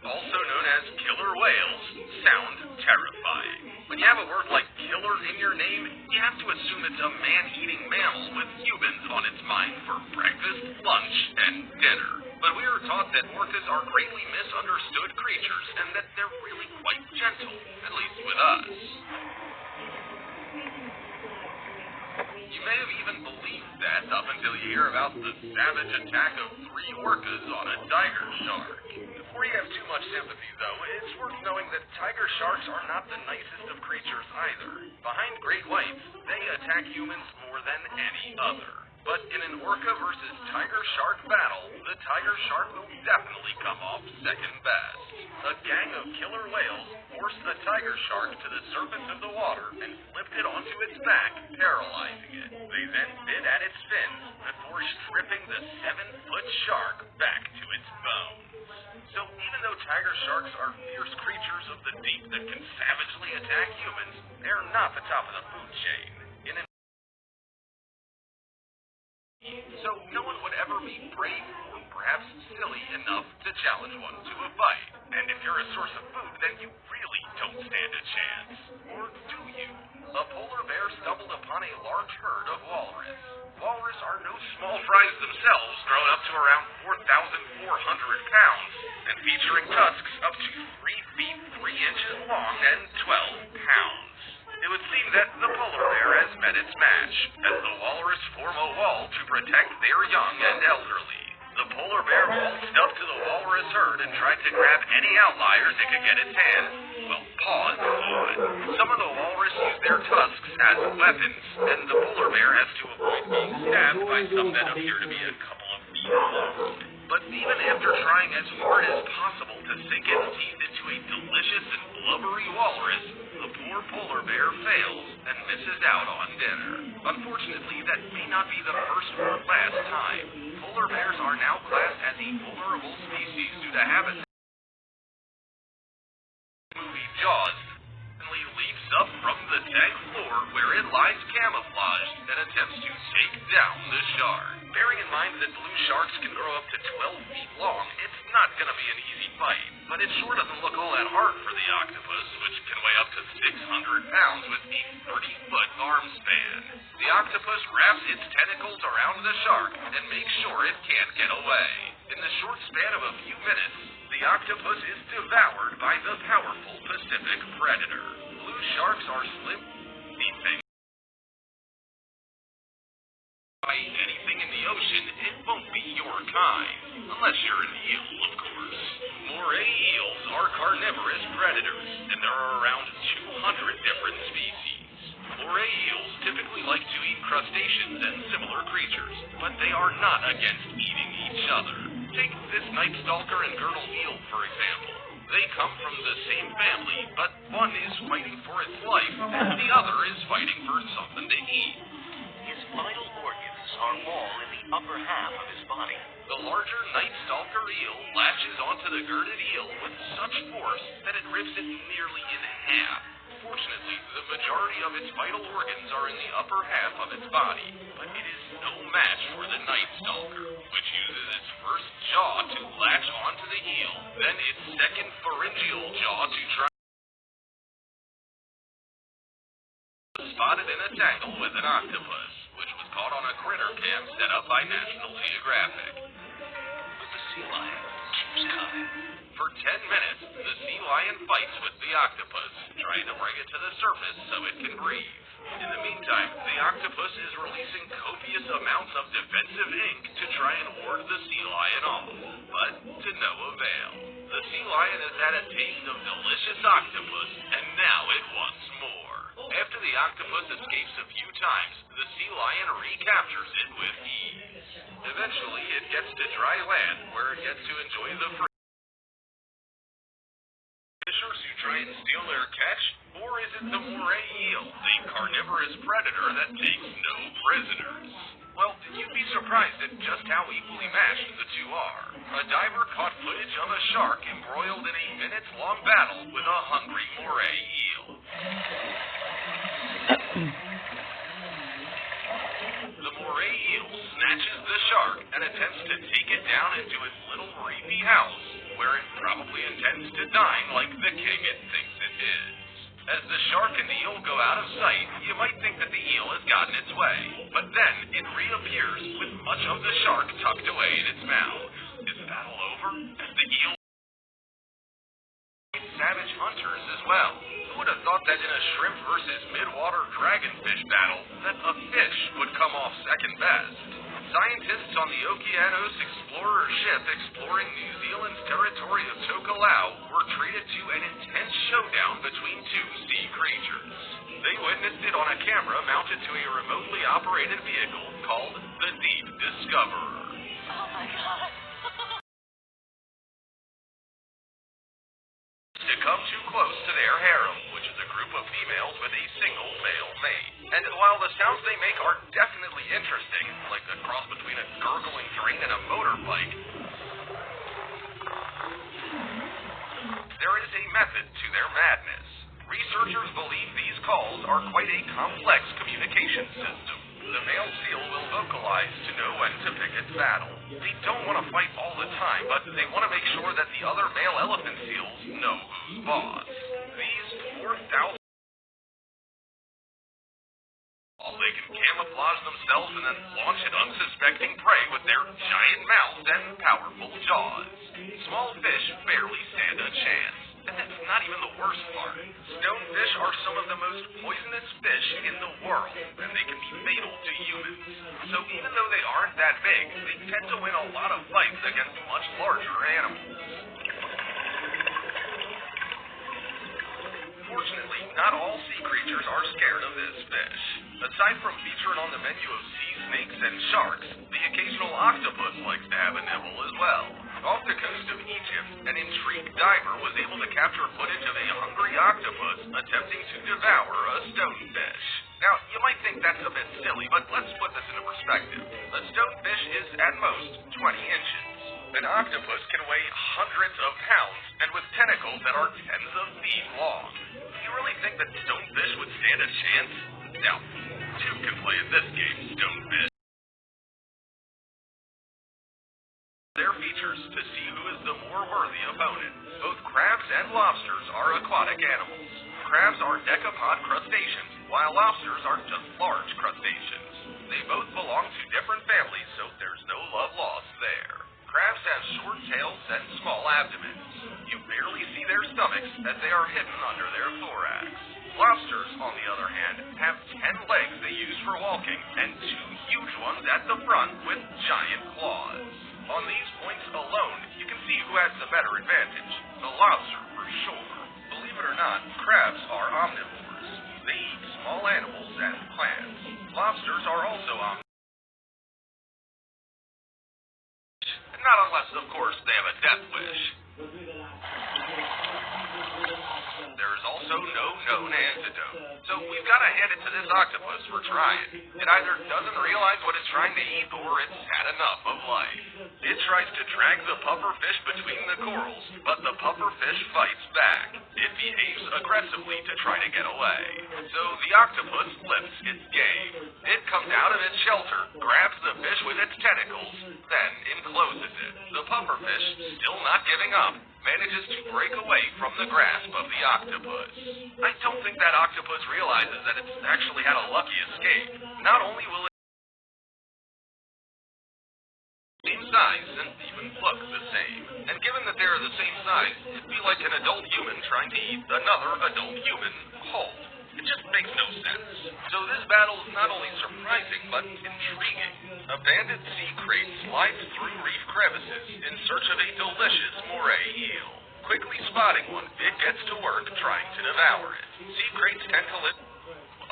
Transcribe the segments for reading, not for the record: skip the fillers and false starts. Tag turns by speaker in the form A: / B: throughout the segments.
A: also known as killer whales, sound terrifying. When you have a word like killer in your name, you have to assume it's a man-eating mammal with humans on its mind for breakfast, lunch, and dinner. But we are taught that orcas are greatly misunderstood creatures and that they're really quite gentle, at least with us. You may have even believed that up until you hear about the savage attack of 3 orcas on a tiger shark. Before you have too much sympathy, though, it's worth knowing that tiger sharks are not the nicest of creatures either. Behind great whites, they attack humans more than any other. But in an orca versus tiger shark battle, the tiger shark will definitely come off second best. A gang of killer whales forced a tiger shark to the surface of the water and flipped it onto its back, paralyzing it. They then bit at its fins before stripping the 7-foot shark back to its bones. So even though tiger sharks are fierce creatures of the deep that can savagely attack humans, they're not the top of the food chain. So no one would ever be brave or perhaps silly enough to challenge one to a fight. And if you're a source of food, then you really don't stand a chance. Or do you? A polar bear stumbled upon a large herd of walrus. Walrus are no small fries themselves, grown up to around 4,400 pounds, and featuring tusks up to 3 feet 3 inches long and 12 pounds. It would seem that the polar bear has met its match, as the walrus form a wall to protect their young and elderly. The polar bear waltzed up to the walrus herd and tried to grab any outliers it could get its hands, paws on. Some of the walrus use their tusks as weapons, and the polar bear has to avoid being stabbed by some that appear to be a couple of feet long. But even after trying as hard as possible to sink its teeth into a delicious and blubbery walrus, the poor polar bear fails and misses out on dinner. Unfortunately, that may not be the first or last time. Polar bears are now classed as a vulnerable species due to habitat. Movie Jaws suddenly leaps up from the tank floor where it lies camouflaged and attempts to take down the shark. Bearing in mind that blue sharks can grow up to 12 feet long, it's not going to be an easy fight, but it sure doesn't look all that hard for the octopus, which can weigh up to 600 pounds with a 30-foot arm span. The octopus wraps its tentacles around the shark and makes sure it can't get away. In the short span of a few minutes, the octopus is devoured by the powerful Pacific predator. Blue sharks are slim, anything in the ocean, it won't be your kind. Unless you're an eel, of course. Moray eels are carnivorous predators, and there are around 200 different species. Moray eels typically like to eat crustaceans and similar creatures, but they are not against eating each other. Take this night stalker and girdle eel, for example. They come from the same family, but one is fighting for its life, and the other is fighting for something to eat.
B: His vital organs are all in the upper half of his body.
A: The larger night stalker eel latches onto the girded eel with such force that it rips it nearly in half. Fortunately, the majority of its vital organs are in the upper half of its body, but it is no match for the night stalker, which uses its first jaw to latch onto the eel, then its second pharyngeal jaw to try spotted in a tangle with an octopus, which was caught on a critter cam set up by National Geographic.
B: But the sea lion keeps coming.
A: For 10 minutes, the sea lion fights with the octopus, trying to bring it to the surface so it can breathe. In the meantime, the octopus is releasing copious amounts of defensive ink to try and ward the sea lion off, but to no avail. The sea lion has had a taste of delicious octopus, and now it wants more. After the octopus escapes a few times, the sea lion recaptures it with ease. Eventually, it gets to dry land, where it gets to enjoy the fishers who try and steal their catch, or is it the moray eel, the carnivorous predator that takes no prisoners? Well, you'd be surprised at just how equally matched the two are. A diver caught footage of a shark embroiled in a minutes-long battle with a hungry moray eel. The moray eel snatches the shark and attempts to take it down into its little reefy house, where it probably intends dine like the king it thinks it is. As the shark and the eel go out of sight, you might think that the eel has gotten its way, but then it reappears with much of the shark tucked away in its mouth. Is the battle over? As the eel savage hunters as well. Who would have thought that in a shrimp versus midwater dragonfish battle, that a fish would come off second best? Scientists on the Okeanos Explorer ship exploring New Zealand's territory of Tokelau were treated to an intense showdown between two sea creatures. They witnessed it on a camera mounted to a remotely operated vehicle called the Deep Discoverer.
C: Oh my God.
A: To come too close to their harem, which is a group of females with a single male mate. And while the sounds they make are definitely interesting, like a cross between a gurgling drain and a motorbike, there is a method to their madness. Researchers believe these calls are quite a complex communication system. The male seal will vocalize to know when to pick its battle. They don't want to fight all the time, but they want to make sure that the other male elephant seals know who's boss. These 4,000 they can camouflage themselves and then launch at unsuspecting prey with their giant mouths and powerful jaws. Small fish barely stand a chance. And that's not even the worst part. Stonefish are some of the most poisonous fish in the world, and they can be fatal to humans. So even though they aren't that big, they tend to win a lot of fights against much larger animals. Fortunately, not all sea creatures are scared of this fish. Aside from featuring on the menu of sea snakes and sharks, the occasional octopus likes to have a nibble as well. Off the coast of Egypt, an intrigued diver was able to capture footage of a hungry octopus attempting to devour a stonefish. Now, you might think that's a bit silly, but let's put this into perspective. A stonefish is at most 20 inches. An octopus can weigh hundreds of pounds, and with tentacles that are tens of feet long. Do you really think that stonefish would stand a chance? Now, two can play at this game, stonefish. Their features to see who is the more worthy opponent. Both crabs and lobsters are aquatic animals. Crabs are decapod crustaceans, while lobsters are just large crustaceans. They both belong to different families, so there's no love lost there. Crabs have short tails and small abdomens. You barely see their stomachs as they are hidden under their thorax. Lobsters, on the other hand, have 10 legs they use for walking and 2 huge ones at the front with giant claws. On these points alone, you can see who has the better advantage. The lobster, for sure. Believe it or not, crabs are omnivores. They eat small animals and plants. Lobsters are also omnivores. Not unless, of course, they have a death wish. There is also no known antidote. So we've got to hand it to this octopus for trying. It either doesn't realize what it's trying to eat, or it's had enough of life. It tries to drag the pufferfish between the corals, but the pufferfish fights back. It behaves aggressively to try to get away. So the octopus flips its game. It comes out of its shelter, grabs the fish with its tentacles, then encloses it. The pufferfish, still not giving up, manages to break away from the grasp of the octopus. I don't think that octopus realizes that it's actually had a lucky escape. Not only will it same size and even look the same. And given that they're the same size, it'd be like an adult human trying to eat another adult human whole. It just makes no sense. So this battle is not only surprising, but intriguing. A banded sea crate slides through reef crevices in search of a delicious moray eel. Quickly spotting one, it gets to work trying to devour it. Sea crates tend to live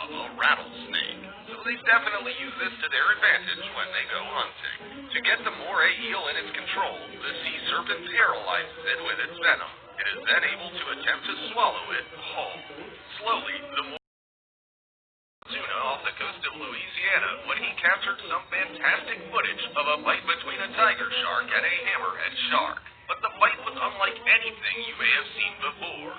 A: a rattlesnake. So they definitely use this to their advantage when they go hunting. To get the moray eel in its control, the sea serpent sterilizes it with its venom. It is then able to attempt to swallow it whole. Slowly, the tuna off the coast of Louisiana when he captured some fantastic footage of a fight between a tiger shark and a hammerhead shark. But the fight was unlike anything you may have seen before.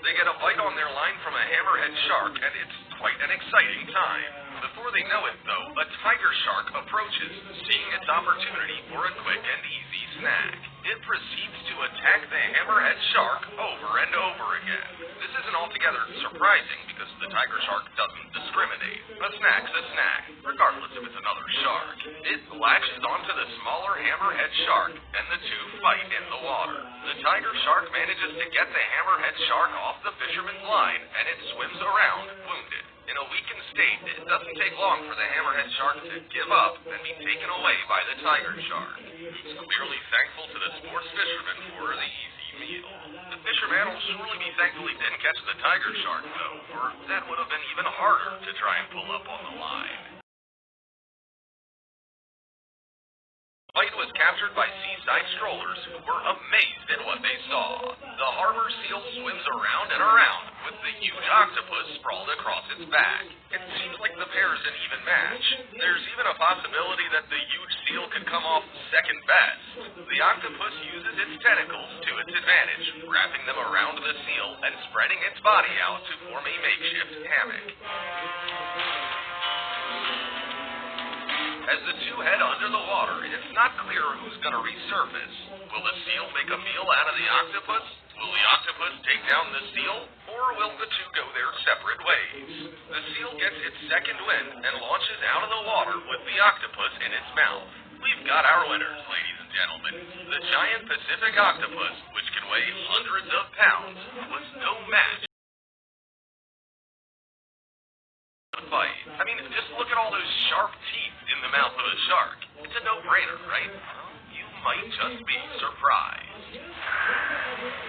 A: They get a bite on their line from a hammerhead shark, and it's quite an exciting time. Before they know it, though, a tiger shark approaches, seeing its opportunity for a quick and easy snack. It proceeds to attack the hammerhead shark over and over again. This isn't altogether surprising because the tiger shark doesn't discriminate. A snack's a snack, regardless if it's another shark. It latches onto the smaller hammerhead shark, and the two fight in the water. The tiger shark manages to get the hammerhead shark off the fisherman's line, and it swims around, wounded. In a weakened state, it doesn't take long for the hammerhead shark to give up and be taken away by the tiger shark, who's clearly thankful to the sports fisherman for the easy meal. The fisherman will surely be thankful he didn't catch the tiger shark, though, for that would have been even harder to try and pull up on the line. The fight was captured by seaside strollers who were amazed at what they saw. The harbor seal swims around and around, with the huge octopus sprawled across its back. It seems like the pairs an even match. There's even a possibility that the huge seal could come off second best. The octopus uses its tentacles to its advantage, wrapping them around the seal and spreading its body out to form a makeshift hammock. As the two head under the water, it's not clear who's going to resurface. Will the seal make a meal out of the octopus? Will the octopus take down the seal? Or will the two go their separate ways? The seal gets its second wind and launches out of the water with the octopus in its mouth. We've got our winners, ladies and gentlemen. The giant Pacific octopus, which can weigh hundreds of pounds, was no match. Fight. I mean, just look at all those sharp teeth in the mouth of a shark. It's a no-brainer, right? You might just be surprised.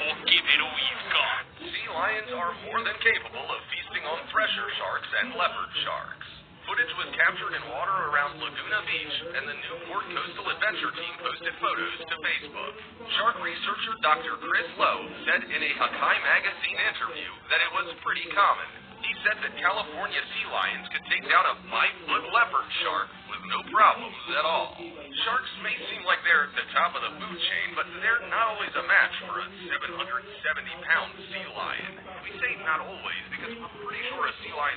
B: Or give it all you've got.
A: Sea lions are more than capable of feasting on thresher sharks and leopard sharks. Footage was captured in water around Laguna Beach, and the Newport Coastal Adventure Team posted photos to Facebook. Shark researcher Dr. Chris Lowe said in a Hakai magazine interview that it was pretty common. He said that California sea lions could take down a 5-foot leopard shark with no problems at all. Sharks may seem like they're at the top of the food chain, but they're not always a match for a 770-pound sea lion. We say not always because we're pretty sure a sea lion